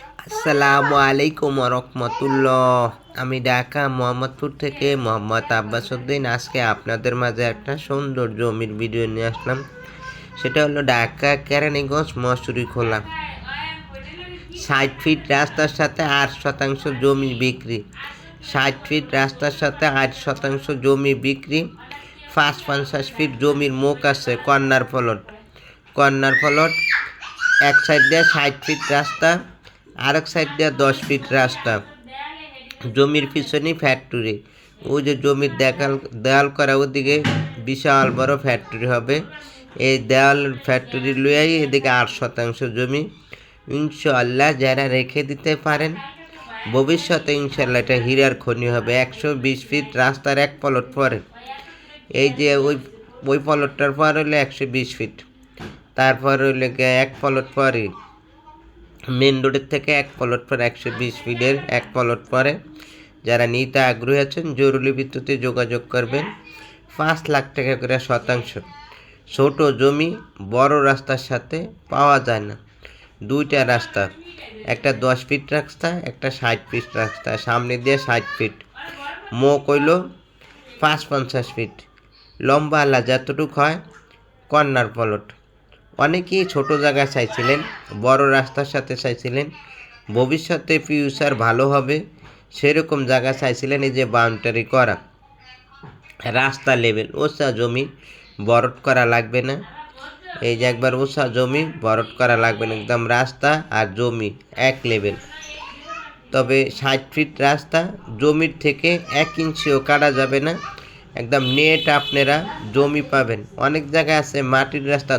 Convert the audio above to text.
আসসালামু আলাইকুম রহমতুল্লাহ। আমি ঢাকা মোহাম্মদপুর থেকে মোহাম্মদ আব্বাস উদ্দিন। আজকে আপনাদের মাঝে একটা সুন্দর জমির ভিডিও নিয়ে আসলাম। সেটা হলো ঢাকা কেরানীগঞ্জ মশুরি খোলা 60 ফিট রাস্তার সাথে 8% জমি বিক্রি। 60 ফিট রাস্তার সাথে 8% জমি বিক্রি। 50 ফিট জমির মুখ আছে কর্নার প্লট। এক সাইড দিয়ে 60 ফিট রাস্তা, আরেক সাইড দিয়ে 10 ফিট রাস্তা। জমির পিছনে ফ্যাক্টরি, ওই যে জমির দেয়াল করা ওদিকে বিশাল বড় ফ্যাক্টরি হবে। এই দেয়াল ফ্যাক্টরি লইয়াই এদিকে 8% জমি। ইনশাআল্লাহ যারা রেখে দিতে পারেন ভবিষ্যতে ইনশাআল্লাহ এটা হীরার খনি হবে। 120 ফিট রাস্তার এক প্লট পরে, এই যে ওই প্লটটার পর হলে 120 ফিট, তারপর হইলে এক প্লট পরে মেন রোডের থেকে এক প্লট পরে 120 ফিটের এক প্লট পরে। যারা নিতে আগ্রহী আছেন জরুরি ভিত্তিতে যোগাযোগ করবেন। 5 লাখ টাকা করে শতাংশ। ছোট জমি বড় রাস্তার সাথে পাওয়া যায় না। দুইটা রাস্তা, একটা 10 ফিট রাস্তা, একটা 60 ফিট রাস্তা। সামনে দিয়ে 60 ফিট, মুখ হইল 50 ফিট, লম্বা আল্লাহ যতটুক হয়। Corner plot. অনেকেই ছোট জায়গা চাইছিলেন, বড় রাস্তার সাথে চাইছিলেন, ভবিষ্যতে ফিউচার ভালো হবে সেরকম জায়গা চাইছিলেন। এই যে বাউন্ডারি করা রাস্তা লেভেল, ওসা জমি বরট করা লাগবে না। এই যে একবার ওসা জমি বরট করা লাগবে না, একদম রাস্তা আর জমি এক লেভেল। তবে 60 ফিট রাস্তা, জমির থেকে 1 ইঞ্চিও কাটা যাবে না। একদম নেট আপনারা জমি পাবেন। অনেক জায়গায় আছে মাটির রাস্তা